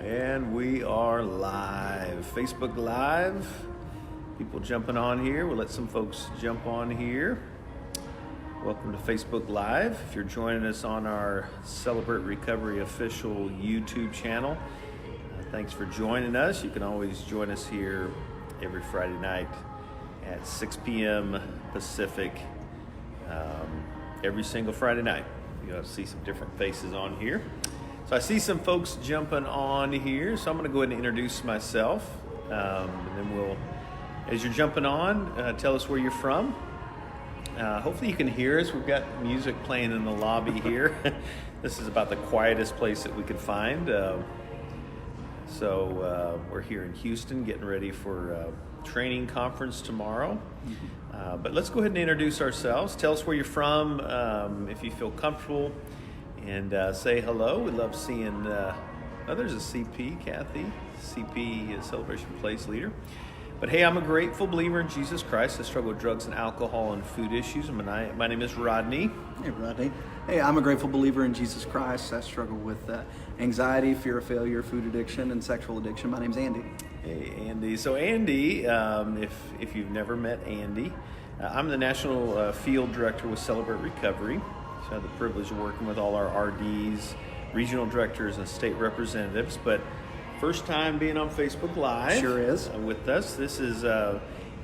And we are live, Facebook Live. People jumping on here. We'll let some folks jump on here. Welcome to Facebook Live. If you're joining us on our Celebrate Recovery official YouTube channel, thanks for joining us. You can always join us here every Friday night at 6 p.m. Pacific, every single Friday night. You'll see some different faces on here. So I see some folks jumping on here, so I'm going to go ahead and introduce myself, and then we'll, as you're jumping on, tell us where you're from. Hopefully you can hear us. We've got music playing in the lobby here. This is about the quietest place that we could find. So we're here in Houston getting ready for a training conference tomorrow. But let's go ahead and introduce ourselves. Tell us where you're from, if you feel comfortable. And say hello. We love seeing, there's a CP, Kathy, CP Celebration Place leader. But hey, I'm a grateful believer in Jesus Christ. I struggle with drugs and alcohol and food issues. My name is Rodney. Hey, Rodney. Hey, I'm a grateful believer in Jesus Christ. I struggle with anxiety, fear of failure, food addiction, and sexual addiction. My name's Andy. Hey, Andy. So Andy, if you've never met Andy, I'm the National Field Director with Celebrate Recovery. So I have the privilege of working with all our RDs, regional directors, and state representatives. But first time being on Facebook Live. Sure is. With us. This is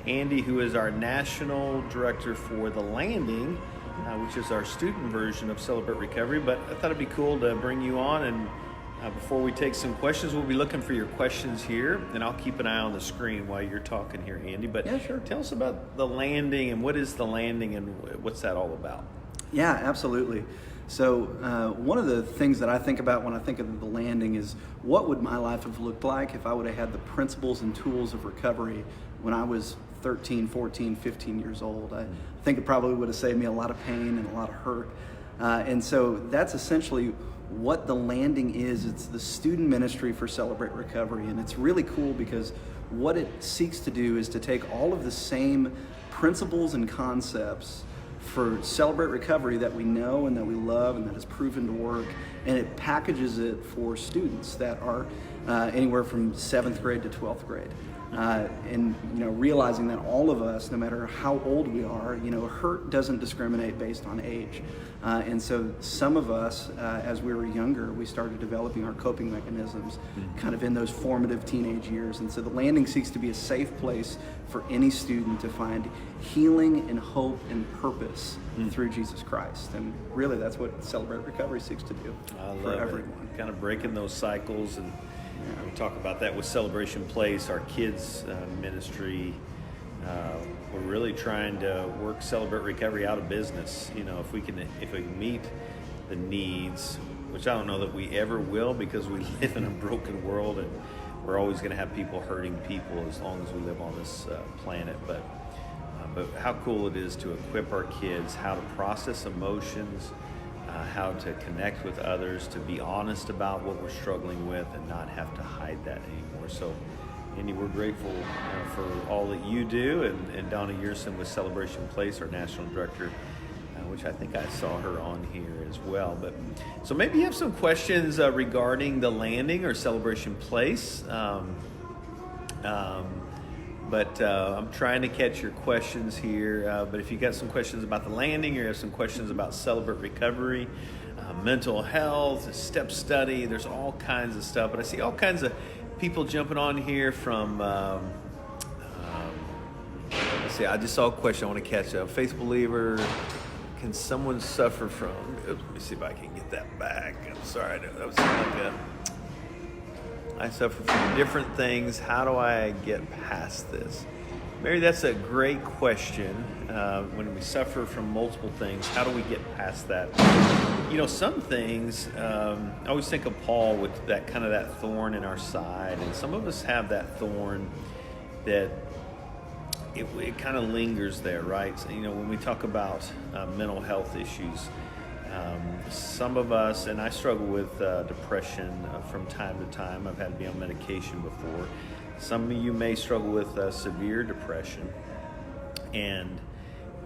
Andy, who is our National Director for The Landing, which is our student version of Celebrate Recovery. But I thought it'd be cool to bring you on. And before we take some questions, we'll be looking for your questions here. And I'll keep an eye on the screen while you're talking here, Andy. But yeah, sure. Tell us about The Landing and what is The Landing and what's that all about? Yeah, absolutely. So one of the things that I think about when I think of The Landing is what would my life have looked like if I would have had the principles and tools of recovery when I was 13, 14, 15 years old. I think it probably would have saved me a lot of pain and a lot of hurt. And so that's essentially what The Landing is. It's the student ministry for Celebrate Recovery. And it's really cool because what it seeks to do is to take all of the same principles and concepts for Celebrate Recovery that we know and that we love and that has proven to work, and it packages it for students that are anywhere from 7th grade to 12th grade. And realizing that all of us, no matter how old we are, hurt doesn't discriminate based on age. And so some of us, as we were younger, we started developing our coping mechanisms kind of in those formative teenage years. And so The Landing seeks to be a safe place for any student to find healing and hope and purpose through Jesus Christ. And really that's what Celebrate Recovery seeks to do for everyone. Kind of breaking those cycles. And we talk about that with Celebration Place, our kids ministry. We're really trying to work Celebrate Recovery out of business. If we can meet the needs, which I don't know that we ever will, because we live in a broken world and we're always going to have people hurting people as long as we live on this planet. But how cool it is to equip our kids how to process emotions, how to connect with others, to be honest about what we're struggling with and not have to hide that anymore. So, Andy, we're grateful for all that you do, and Donna Yerson with Celebration Place, our National Director, which I think I saw her on here as well. But so maybe you have some questions regarding The Landing or Celebration Place. But I'm trying to catch your questions here. But if you got some questions about The Landing, or you have some questions about Celebrate Recovery, mental health, step study, there's all kinds of stuff. But I see all kinds of people jumping on here from, let's see, I just saw a question I want to catch. Faith believer, can someone suffer from, let me see if I can get that back. I'm sorry, that was like I suffer from different things. How do I get past this? Mary, that's a great question. When we suffer from multiple things, how do we get past that? Some things, I always think of Paul with that kind of that thorn in our side. And some of us have that thorn that it kind of lingers there, right? So, when we talk about mental health issues, some of us, and I struggle with depression from time to time. I've had to be on medication before. Some of you may struggle with severe depression, and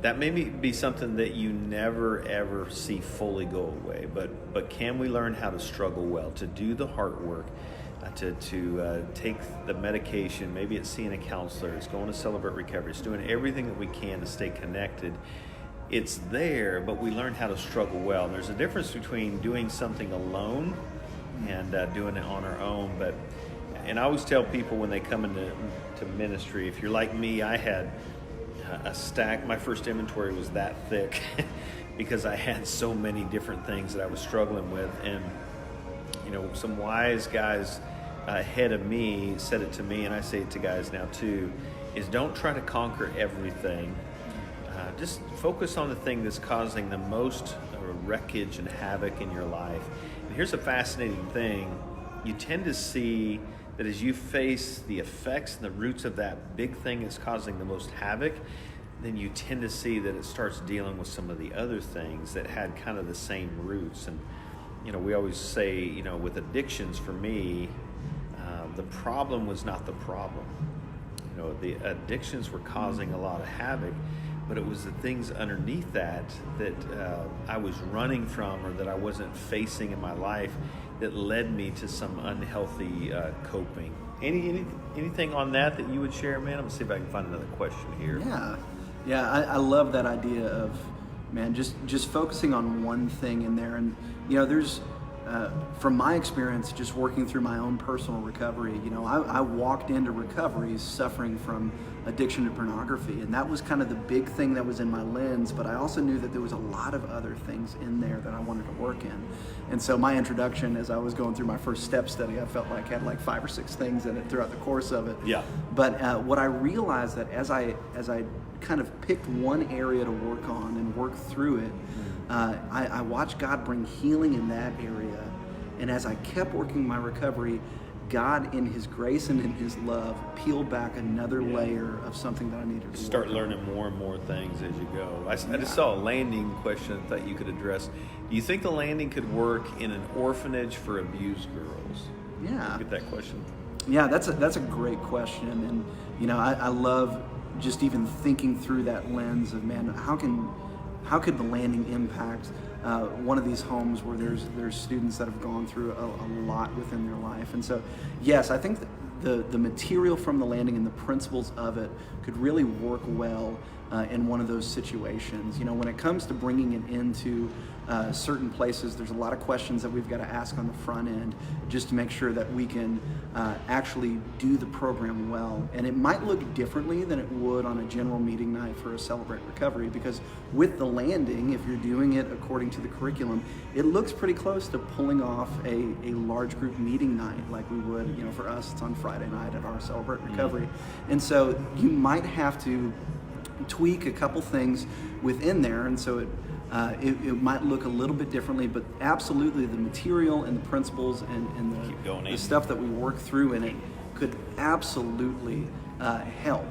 that may be something that you never ever see fully go away. But can we learn how to struggle well, to do the hard work, to take the medication. Maybe it's seeing a counselor, it's going to Celebrate Recovery, it's doing everything that we can to stay connected. It's there, but we learn how to struggle well. And there's a difference between doing something alone and doing it on our own. And I always tell people when they come into ministry, if you're like me, I had a stack. My first inventory was that thick because I had so many different things that I was struggling with. And some wise guys ahead of me said it to me, and I say it to guys now too, is don't try to conquer everything. Just focus on the thing that's causing the most wreckage and havoc in your life. And here's a fascinating thing. You tend to see that as you face the effects and the roots of that big thing that's causing the most havoc, then you tend to see that it starts dealing with some of the other things that had kind of the same roots. And we always say, with addictions, for me, the problem was not the problem. The addictions were causing a lot of havoc, but it was the things underneath that I was running from, or that I wasn't facing in my life, that led me to some unhealthy coping. Anything on that you would share, man? I'm gonna see if I can find another question here. Yeah, I love that idea of, man, just focusing on one thing in there. And there's from my experience, just working through my own personal recovery, I walked into recovery suffering from addiction to pornography, and that was kind of the big thing that was in my lens. But I also knew that there was a lot of other things in there that I wanted to work in. And so my introduction, as I was going through my first step study, I felt like had like 5 or 6 things in it throughout the course of it. Yeah. But what I realized, that as I kind of picked one area to work on and work through it, I watched God bring healing in that area. And as I kept working my recovery, God, in His grace and in His love, peeled back another layer of something that I needed to start learning more and more things as you go. I just saw a landing question I thought you could address. Do you think the landing could work in an orphanage for abused girls? Yeah. Get that question. Yeah, that's a great question. And I love just even thinking through that lens of, man, how could the landing impact one of these homes where there's students that have gone through a lot within their life. And so, yes, I think the material from the landing and the principles of it could really work well in one of those situations. When it comes to bringing it into certain places, there's a lot of questions that we've got to ask on the front end just to make sure that we can actually do the program well. And it might look differently than it would on a general meeting night for a Celebrate Recovery, because with the landing, if you're doing it according to the curriculum, it looks pretty close to pulling off a large group meeting night like we would, for us, it's on Friday night at our Celebrate Recovery. And so you might have to tweak a couple things within there, and so it might look a little bit differently, but absolutely the material and the principles and the stuff that we work through in it could absolutely help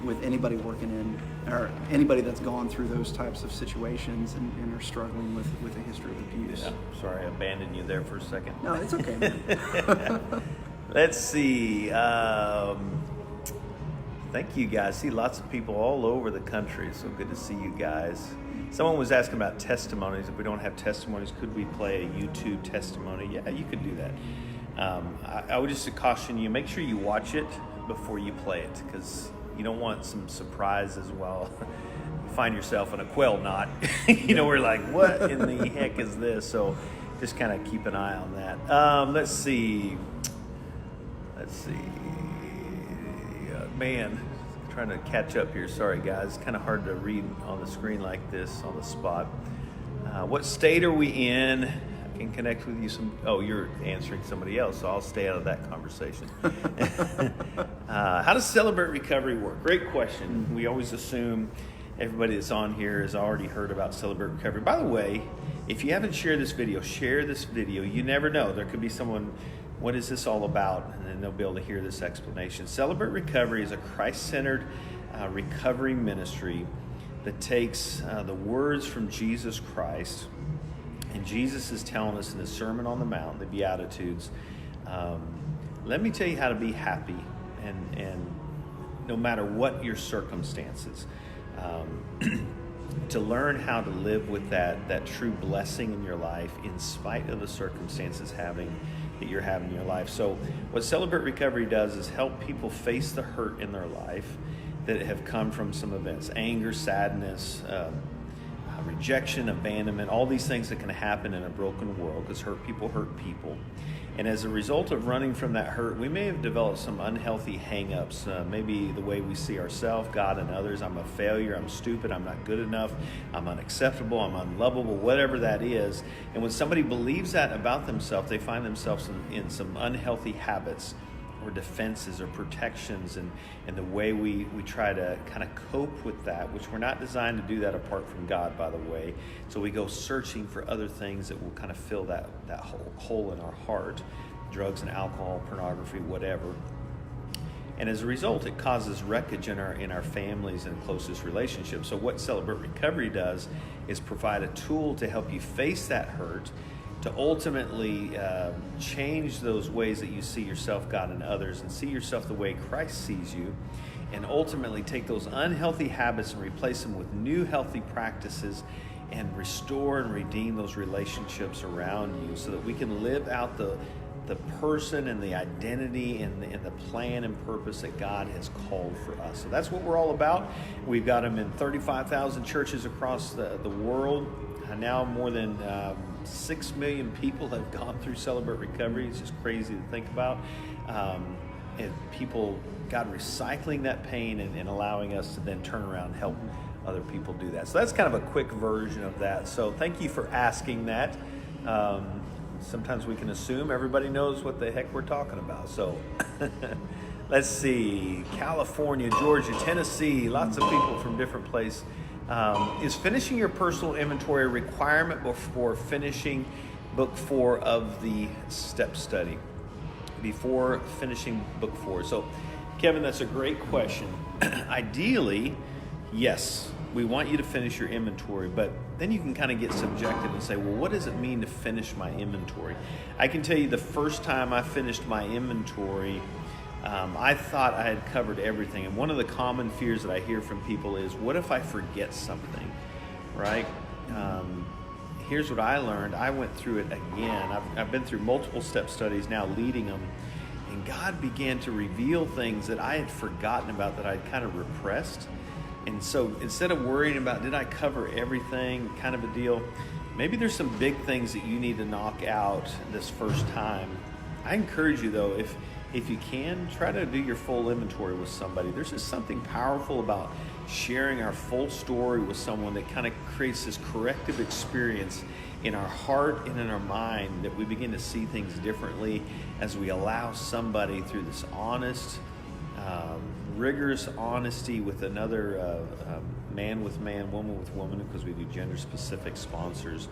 with anybody working in, or anybody that's gone through those types of situations and are struggling with a history of abuse. Yeah. Sorry, I abandoned you there for a second. No, it's okay, man. Let's see. Thank you guys. See lots of people all over the country. So good to see you guys. Someone was asking about testimonies. If we don't have testimonies, could we play a YouTube testimony? Yeah, you could do that. I would just caution you, make sure you watch it before you play it, because you don't want some surprise as well. You find yourself in a quail knot. We're like, what in the heck is this? So just kind of keep an eye on that. Let's see. Man, trying to catch up here. Sorry, guys. It's kind of hard to read on the screen like this on the spot. What state are we in? I can connect with you some. Oh, you're answering somebody else, so I'll stay out of that conversation. How does Celebrate Recovery work? Great question. We always assume everybody that's on here has already heard about Celebrate Recovery. By the way, if you haven't shared this video, share this video. You never know. There could be someone, what is this all about? And then they'll be able to hear this explanation. Celebrate Recovery is a Christ-centered recovery ministry that takes the words from Jesus Christ, and Jesus is telling us in the Sermon on the Mount, the Beatitudes, let me tell you how to be happy, and no matter what your circumstances, to learn how to live with that true blessing in your life in spite of the circumstances having that you're having in your life. So what Celebrate Recovery does is help people face the hurt in their life that have come from some events: anger, sadness, rejection, abandonment, all these things that can happen in a broken world, because hurt people. And as a result of running from that hurt, we may have developed some unhealthy hang-ups, maybe the way we see ourselves, God, and others. I'm a failure, I'm stupid, I'm not good enough, I'm unacceptable, I'm unlovable, whatever that is. And when somebody believes that about themselves, they find themselves in some unhealthy habits or defenses or protections, and the way we try to kind of cope with that, which we're not designed to do that apart from God, by the way. So we go searching for other things that will kind of fill that hole in our heart: drugs and alcohol, pornography, whatever. And as a result, it causes wreckage in our families and closest relationships. So what Celebrate Recovery does is provide a tool to help you face that hurt, to ultimately change those ways that you see yourself, God, and others, and see yourself the way Christ sees you, and ultimately take those unhealthy habits and replace them with new healthy practices, and restore and redeem those relationships around you, so that we can live out the person and the identity and the plan and purpose that God has called for us. So that's what we're all about. We've got them in 35,000 churches across the world. Now more than 6 million people have gone through Celebrate Recovery. It's just crazy to think about. And people, God, recycling that pain and allowing us to then turn around and help other people do that. So that's kind of a quick version of that. So thank you for asking that. Sometimes we can assume everybody knows what the heck we're talking about. So let's see. California, Georgia, Tennessee, lots of people from different places. Is finishing your personal inventory a requirement before finishing book 4 of the step study? Before finishing book 4. So, Kevin, that's a great question. Ideally, yes, we want you to finish your inventory, but then you can kind of get subjective and say, well, what does it mean to finish my inventory? I can tell you the first time I finished my inventory, I thought I had covered everything. And one of the common fears that I hear from people is, what if I forget something, right? Here's what I learned. I went through it again. I've been through multiple step studies now, leading them. And God began to reveal things that I had forgotten about, that I'd kind of repressed. And so instead of worrying about, did I cover everything, kind of a deal, maybe there's some big things that you need to knock out this first time. I encourage you, though, if you can, try to do your full inventory with somebody. There's just something powerful about sharing our full story with someone that kind of creates this corrective experience in our heart and in our mind, that we begin to see things differently as we allow somebody through this honest, rigorous honesty with another man with man, woman with woman, because we do gender-specific sponsors.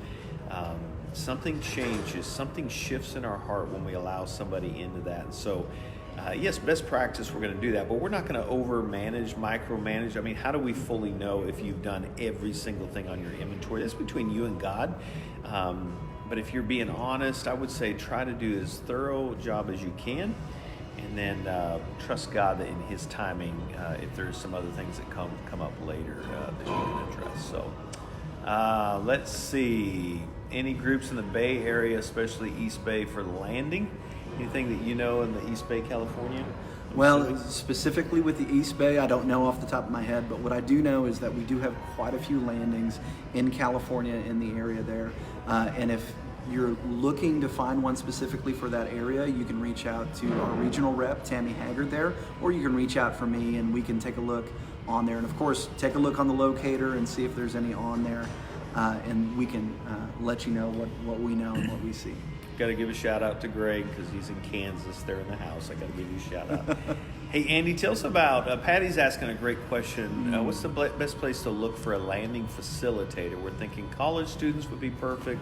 Something changes, something shifts in our heart when we allow somebody into that. And so, yes, best practice, we're going to do that, but we're not going to over-manage, micromanage. I mean, how do we fully know if you've done every single thing on your inventory? That's between you and God. But if you're being honest, I would say try to do as thorough a job as you can, and then trust God that in His timing, if there's some other things that come up later that you can address. So let's see. Any groups in the Bay Area, especially East Bay, for landing? Anything that you know in the East Bay, California? Well, specifically with the East Bay, I don't know off the top of my head, but what I do know is that we do have quite a few landings in California, in the area there. And if you're looking to find one specifically for that area, you can reach out to our regional rep, Tammy Haggard, there, or you can reach out for me and we can take a look on there. And of course, take a look on the locator and see if there's any on there. And we can let you know what we know and what we see. Got to give a shout out to Greg because he's in Kansas. They're in the house. I got to give you a shout out. Hey, Andy, tell us about, Patty's asking a great question. What's the best place to look for a landing facilitator? We're thinking college students would be perfect,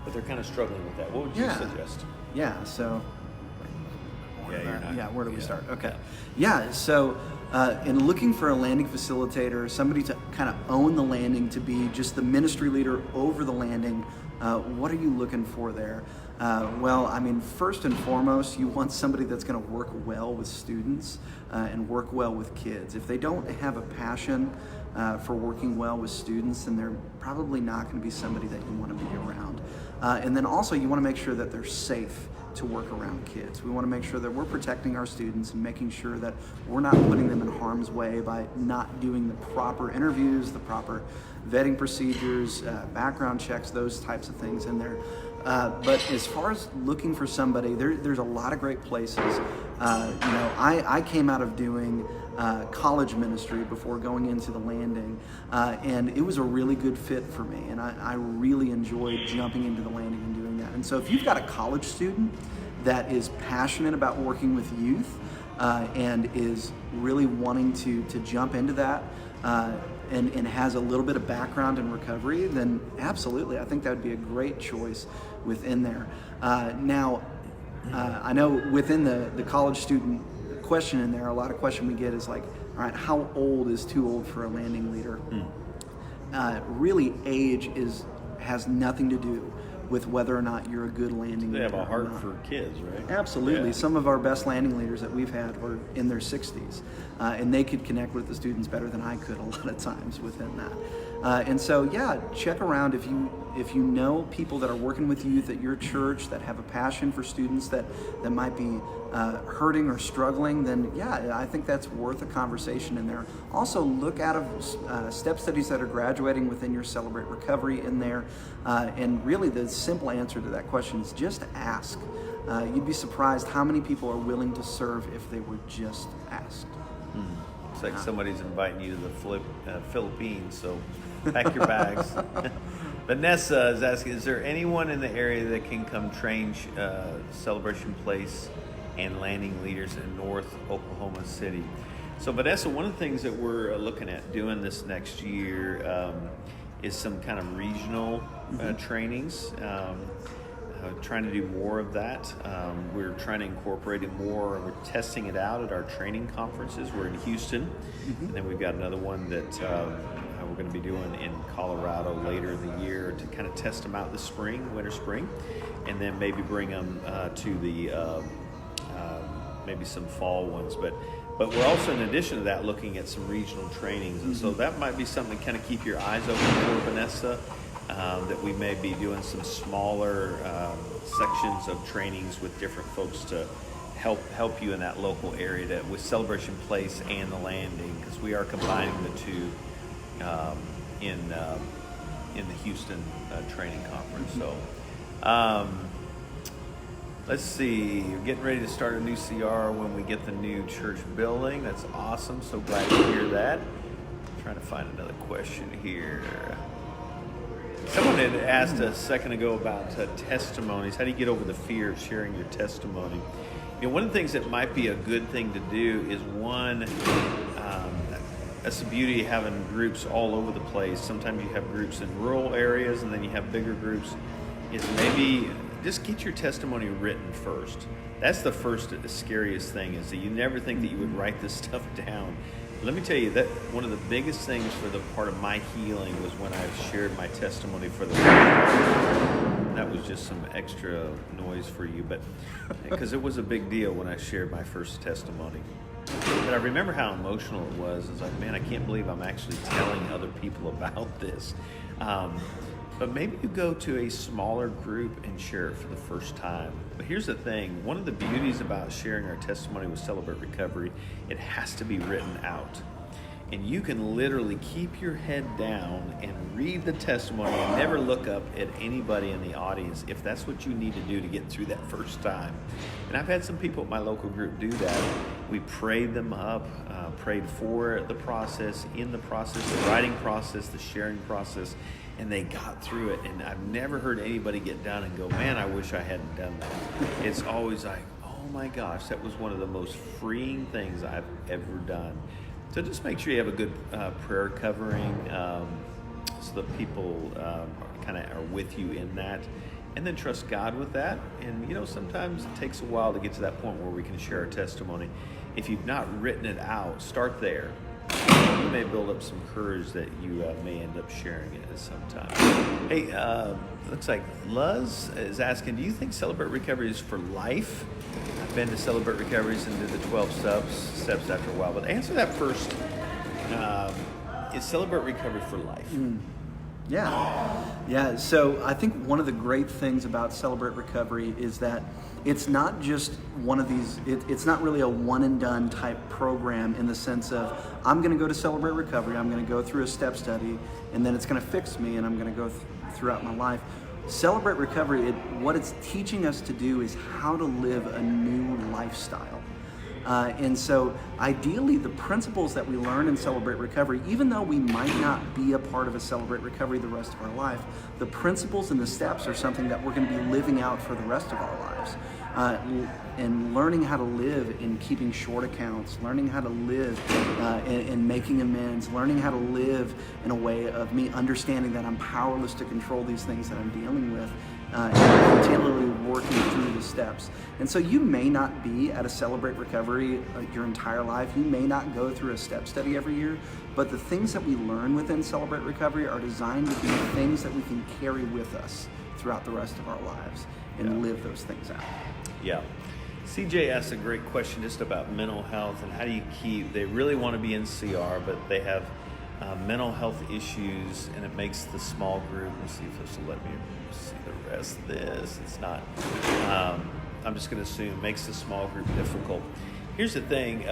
but they're kind of struggling with that. What would you suggest? Yeah, so... where do we start? Okay. Yeah. So in looking for a landing facilitator, somebody to kind of own the landing, to be just the ministry leader over the landing, what are you looking for there? Well, I mean, first and foremost, you want somebody that's going to work well with students and work well with kids. If they don't have a passion for working well with students, then they're probably not going to be somebody that you want to be around. And then also, you want to make sure that they're safe to work around kids. We want to make sure that we're protecting our students and making sure that we're not putting them in harm's way by not doing the proper interviews, the proper vetting procedures, background checks, those types of things in there. But as far as looking for somebody, there's a lot of great places. I came out of doing college ministry before going into the landing, and it was a really good fit for me, and I really enjoyed jumping into the landing and doing that. And so if you've got a college student that is passionate about working with youth and is really wanting to jump into that, and has a little bit of background in recovery, then absolutely, I think that would be a great choice within there. Now, I know within the college student question in there, a lot of question we get is like, all right, how old is too old for a landing leader? Really, age has nothing to do with whether or not you're a good landing leader. They have a heart for kids, right? Absolutely. Yeah. Some of our best landing leaders that we've had were in their 60s, and they could connect with the students better than I could a lot of times within that. And so, yeah, check around if you know people that are working with youth at your church that have a passion for students that might be hurting or struggling, then yeah, I think that's worth a conversation in there. Also, look out of step studies that are graduating within your Celebrate Recovery in there. And really the simple answer to that question is just ask. You'd be surprised how many people are willing to serve if they were just asked. It's like somebody's inviting you to the Philippines, so pack your bags. Vanessa is asking, is there anyone in the area that can come train Celebration Place and landing leaders in North Oklahoma City? So Vanessa, one of the things that we're looking at doing this next year is some kind of regional trainings. Trying to do more of that. We're trying to incorporate it more. We're testing it out at our training conferences. We're in Houston, and then we've got another one that we're going to be doing in Colorado later in the year to kind of test them out this spring, winter, spring, and then maybe bring them to the maybe some fall ones. But we're also, in addition to that, looking at some regional trainings, and so that might be something to kind of keep your eyes open for, Vanessa. That we may be doing some smaller sections of trainings with different folks to help you in that local area with Celebration Place and the landing, because we are combining the two in the Houston training conference. So let's see, we're getting ready to start a new CR when we get the new church building. That's awesome. So glad to hear that. I'm trying to find another question here. Someone had asked a second ago about testimonies. How do you get over the fear of sharing your testimony? You know, one of the things that might be a good thing to do is that's the beauty of having groups all over the place. Sometimes you have groups in rural areas and then you have bigger groups. Is maybe just get your testimony written first. That's the first, the scariest thing, is that you never think that you would write this stuff down. Let me tell you that one of the biggest things for the part of my healing was when I shared my testimony for the that was just some extra noise for you, but because it was a big deal when I shared my first testimony. But I remember how emotional it was. It's like, man, I can't believe I'm actually telling other people about this. But maybe you go to a smaller group and share it for the first time. But here's the thing. One of the beauties about sharing our testimony with Celebrate Recovery, it has to be written out. And you can literally keep your head down and read the testimony and never look up at anybody in the audience if that's what you need to do to get through that first time. And I've had some people at my local group do that. We prayed them up, prayed for the process, in the process, the writing process, the sharing process, and they got through it. And I've never heard anybody get done and go, man, I wish I hadn't done that. It's always like, oh my gosh, that was one of the most freeing things I've ever done. So just make sure you have a good prayer covering so that people kind of are with you in that. And then trust God with that. And, you know, sometimes it takes a while to get to that point where we can share our testimony. If you've not written it out, start there. You may build up some courage that you may end up sharing it at some time. Hey, looks like Luz is asking, do you think Celebrate Recovery is for life? I've been to Celebrate Recoveries and did the 12 steps after a while. But answer that first. Is Celebrate Recovery for life? Yeah. So I think one of the great things about Celebrate Recovery is that it's not just one of these, it's not really a one and done type program in the sense of, I'm going to go to Celebrate Recovery, I'm going to go through a step study, and then it's going to fix me and I'm going to go throughout my life. Celebrate Recovery, what it's teaching us to do is how to live a new lifestyle. And so ideally the principles that we learn in Celebrate Recovery, even though we might not be a part of a Celebrate Recovery the rest of our life, the principles and the steps are something that we're going to be living out for the rest of our lives. And learning how to live in keeping short accounts, learning how to live in making amends, learning how to live in a way of me understanding that I'm powerless to control these things that I'm dealing with, and continually working through the steps. And so you may not be at a Celebrate Recovery your entire life. You may not go through a step study every year, but the things that we learn within Celebrate Recovery are designed to be things that we can carry with us throughout the rest of our lives and live those things out. Yeah. CJ asked a great question just about mental health and how do you keep, they really want to be in CR, but they have mental health issues, and it makes the small group, let's see if this will let me see the rest of this. It's not, I'm just going to assume it makes the small group difficult. Here's the thing,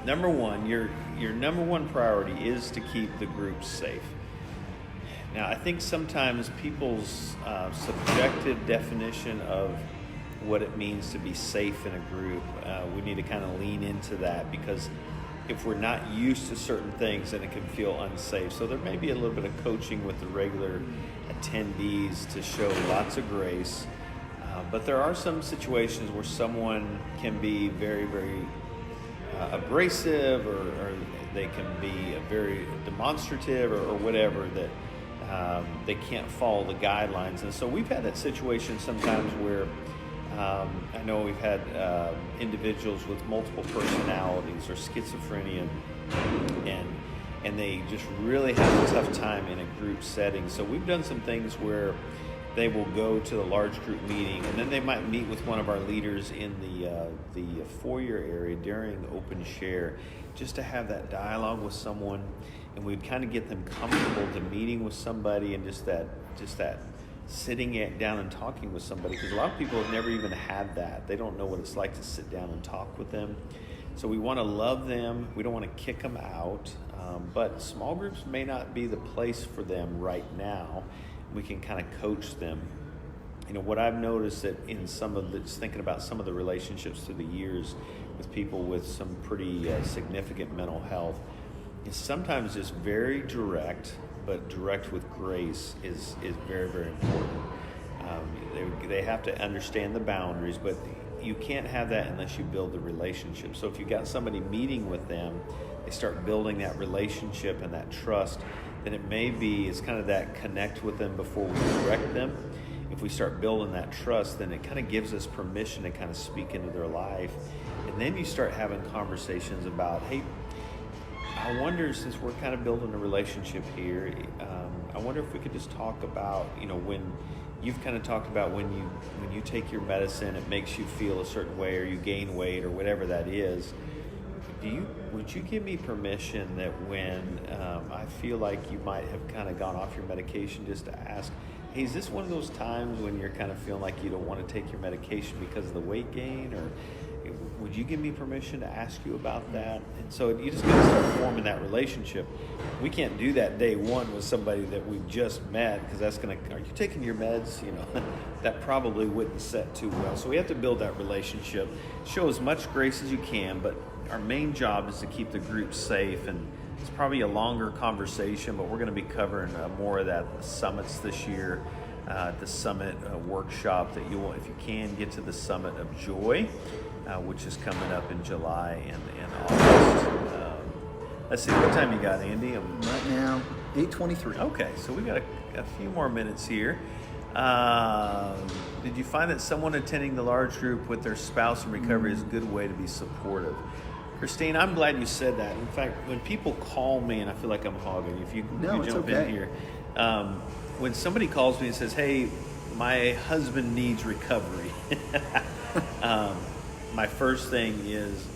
number one, your number one priority is to keep the group safe. Now, I think sometimes people's subjective definition of what it means to be safe in a group, we need to kind of lean into that, because if we're not used to certain things, then it can feel unsafe. So there may be a little bit of coaching with the regular attendees to show lots of grace, but there are some situations where someone can be very, very abrasive, or they can be very demonstrative, or whatever, that they can't follow the guidelines. And so we've had that situation sometimes where I know we've had individuals with multiple personalities or schizophrenia, and they just really have a tough time in a group setting. So we've done some things where they will go to the large group meeting, and then they might meet with one of our leaders in the foyer area during open share, just to have that dialogue with someone, and we'd kind of get them comfortable to meeting with somebody, and just that sitting down and talking with somebody, because a lot of people have never even had that. They don't know what it's like to sit down and talk with them. So we want to love them. We don't want to kick them out, but small groups may not be the place for them right now. We can kind of coach them. You know, what I've noticed that in just thinking about some of the relationships through the years with people with some pretty significant mental health, is sometimes just very direct, but direct with grace is very, very important. They have to understand the boundaries, but you can't have that unless you build the relationship. So if you got somebody meeting with them, they start building that relationship and that trust, then it's kind of that connect with them before we direct them. If we start building that trust, then it kind of gives us permission to kind of speak into their life. And then you start having conversations about, hey, I wonder, since we're kind of building a relationship here, I wonder if we could just talk about, when you've kind of talked about when you take your medicine, it makes you feel a certain way, or you gain weight, or whatever that is. Would you give me permission that when I feel like you might have kind of gone off your medication, just to ask, hey, is this one of those times when you're kind of feeling like you don't want to take your medication because of the weight gain, or would you give me permission to ask you about that? And so you just got to start forming that relationship. We can't do that day one with somebody that we've just met, because that's going to, are you taking your meds? That probably wouldn't set too well. So we have to build that relationship, show as much grace as you can, but our main job is to keep the group safe. And it's probably a longer conversation, but we're going to be covering more of that at the summits this year. The summit workshop that you will, if you can, get to the Summit of Joy, which is coming up in July and August. Let's see, what time you got, Andy? Right now, 8:23. Okay, so we got a few more minutes here. Did you find that someone attending the large group with their spouse in recovery is a good way to be supportive? Christine, I'm glad you said that. In fact, when people call me, and I feel like I'm hogging, if you jump in here. When somebody calls me and says, hey, my husband needs recovery, my first thing is,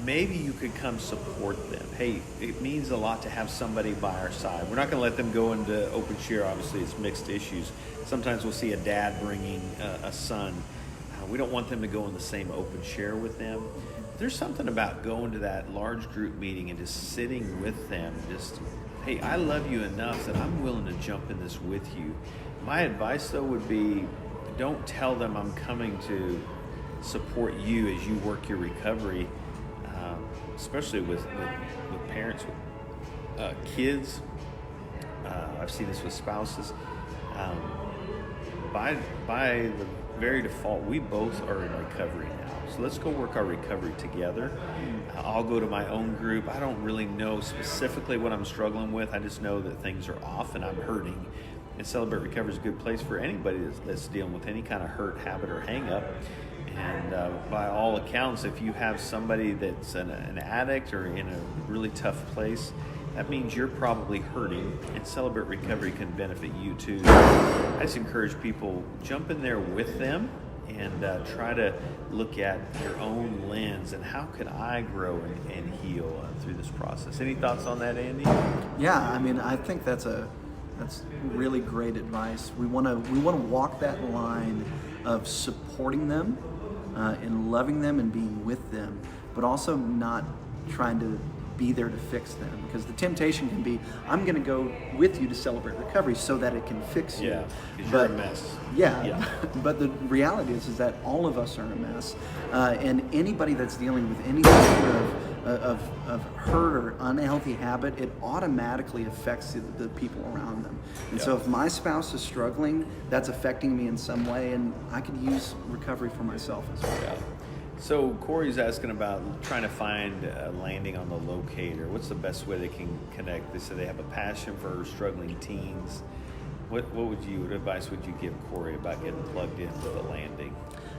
maybe you could come support them. Hey, it means a lot to have somebody by our side. We're not going to let them go into open share. Obviously, it's mixed issues. Sometimes we'll see a dad bringing a son. We don't want them to go in the same open share with them. There's something about going to that large group meeting and just sitting with them. Just, hey, I love you enough that I'm willing to jump in this with you. My advice, though, would be don't tell them I'm coming to support you as you work your recovery, especially with parents, with kids. I've seen this with spouses. By the very default, we both are in recovery now. So let's go work our recovery together. I'll go to my own group. I don't really know specifically what I'm struggling with. I just know that things are off and I'm hurting. And Celebrate Recovery is a good place for anybody that's dealing with any kind of hurt, habit, or hang-up. And by all accounts, if you have somebody that's an addict or in a really tough place, that means you're probably hurting, and Celebrate Recovery can benefit you too. I just encourage people, jump in there with them and try to look at your own lens and how could I grow and heal through this process. Any thoughts on that, Andy? Yeah, I mean, I think that's really great advice. We want to walk that line of supporting them and loving them and being with them, but also not trying to be there to fix them, because the temptation can be, I'm going to go with you to Celebrate Recovery so that it can fix you. Yeah, because you're a mess. Yeah. But the reality is that all of us are a mess, and anybody that's dealing with any sort of hurt or unhealthy habit, it automatically affects the people around them. And so if my spouse is struggling, that's affecting me in some way, and I could use recovery for myself as well. Yeah. So Corey's asking about trying to find a landing on the locator. What's the best way they can connect? They said they have a passion for struggling teens. What advice would you give Corey about getting plugged into the landing?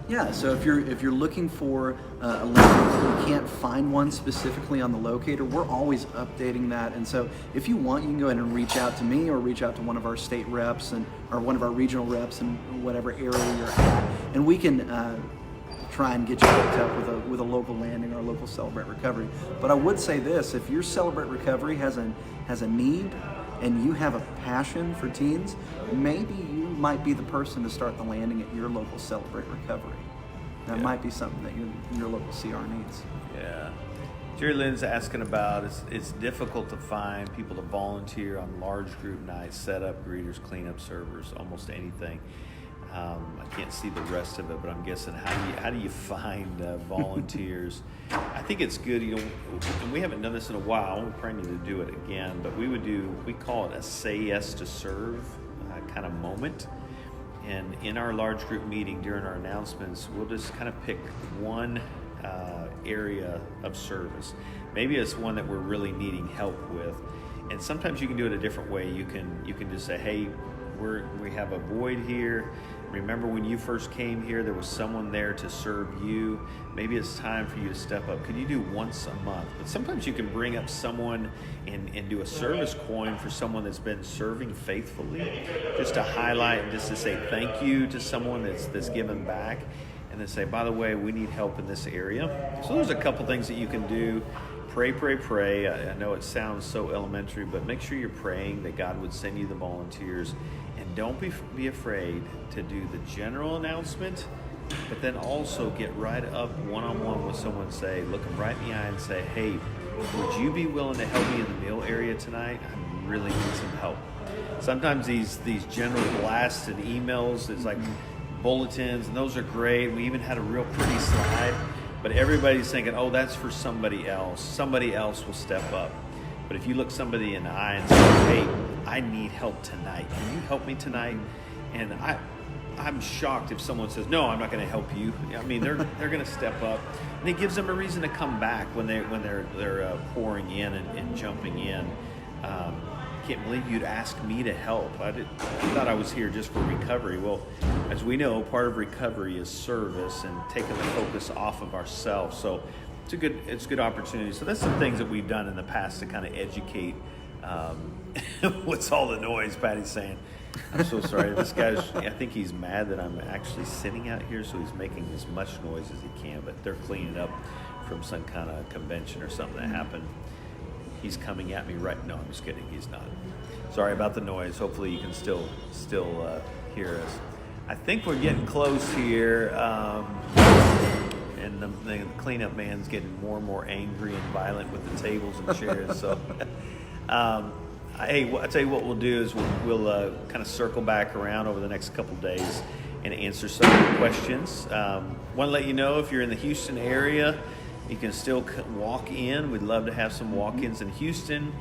Yeah, so if you're looking for a landing, you can't find one specifically on the locator, we're always updating that. And so if you want, you can go ahead and reach out to me or reach out to one of our state reps or one of our regional reps in whatever area you're at, and we can try and get you hooked up with a local landing or a local Celebrate Recovery. But I would say this: if your Celebrate Recovery has a need and you have a passion for teens, maybe you might be the person to start the landing at your local Celebrate Recovery. That might be something that your local CR needs. Yeah. Jerry Lynn's asking about, it's difficult to find people to volunteer on large group nights, setup, greeters, cleanup, servers, almost anything. I can't see the rest of it, but I'm guessing how do you find volunteers? I think it's good, and we haven't done this in a while. We probably need to do it again, but we call it a say yes to serve kind of moment. And in our large group meeting during our announcements, we'll just kind of pick one area of service. Maybe it's one that we're really needing help with, and sometimes you can do it a different way. You can just say, hey, we have a void here. Remember when you first came here, there was someone there to serve you. Maybe it's time for you to step up. Could you do once a month? But sometimes you can bring up someone and do a service coin for someone that's been serving faithfully, just to highlight and just to say thank you to someone that's given back, and then say, by the way, we need help in this area. So there's a couple things that you can do. Pray. I know it sounds so elementary, but make sure you're praying that God would send you the volunteers. And don't be afraid to do the general announcement, but then also get right up one-on-one with someone, say, look them right in the eye and say, hey, would you be willing to help me in the meal area tonight? I really need some help. Sometimes these general blasts and emails, it's like bulletins, and those are great. We even had a real pretty slide. But everybody's thinking, oh, that's for somebody else. Somebody else will step up. But if you look somebody in the eye and say, hey, I need help tonight. Can you help me tonight? And I'm shocked if someone says, no, I'm not going to help you. I mean, they're going to step up. And it gives them a reason to come back when they're pouring in and jumping in. Can't believe you'd ask me to help. I thought I was here just for recovery. Well, as we know, part of recovery is service and taking the focus off of ourselves. So it's a good opportunity. So that's some things that we've done in the past to kind of educate. What's all the noise? Patty's saying. I'm so sorry. This guy's, I think he's mad that I'm actually sitting out here, so he's making as much noise as he can, but they're cleaning up from some kind of convention or something that happened. He's coming at me right. No, I'm just kidding. He's not. Sorry about the noise. Hopefully you can still hear us. I think we're getting close here. And the cleanup man's getting more and more angry and violent with the tables and chairs. So, hey, I tell you what we'll do is we'll kind of circle back around over the next couple days and answer some of the questions. Want to let you know, if you're in the Houston area, you can still walk in. We'd love to have some walk-ins in Houston.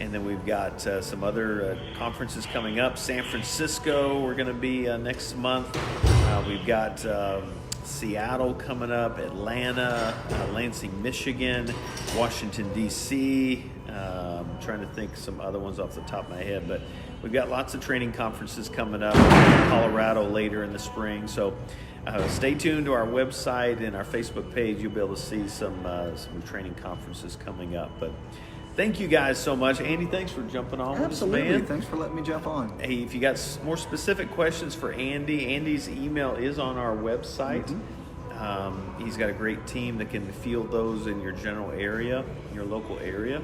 And then we've got some other conferences coming up. San Francisco, we're going to be next month. We've got Seattle coming up, Atlanta, Lansing, Michigan, Washington, D.C. I'm trying to think some other ones off the top of my head, but we've got lots of training conferences coming up. Colorado later in the spring. So stay tuned to our website and our Facebook page. You'll be able to see some training conferences coming up. But thank you guys so much. Andy, thanks for jumping on Absolutely. with us, man. Thanks for letting me jump on. Hey, if you got more specific questions for Andy, Andy's email is on our website. He's got a great team that can field those in your general area, your local area.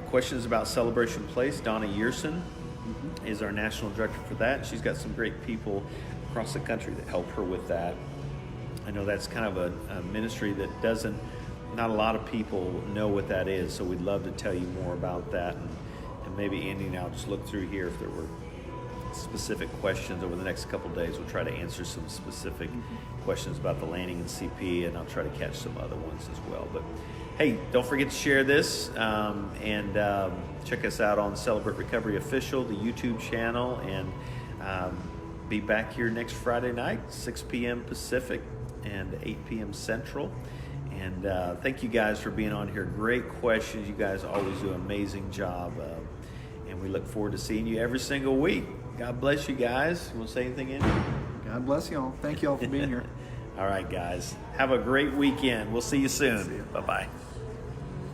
Questions about Celebration Place, Donna Yearson is our national director for that. She's got some great people across the country that help her with that. I know that's kind of a ministry that not a lot of people know what that is, so we'd love to tell you more about that. And maybe Andy and I'll just look through here if there were specific questions over the next couple of days. We'll try to answer some specific questions about the landing and CP, and I'll try to catch some other ones as well. But hey, don't forget to share this and check us out on Celebrate Recovery Official, the YouTube channel, and be back here next Friday night, 6 p.m. Pacific and 8 p.m. Central. And thank you guys for being on here. Great questions. You guys always do an amazing job. And we look forward to seeing you every single week. God bless you guys. You want to say anything, Andy? God bless y'all. Thank y'all for being here. All right, guys. Have a great weekend. We'll see you soon. See ya. Bye-bye.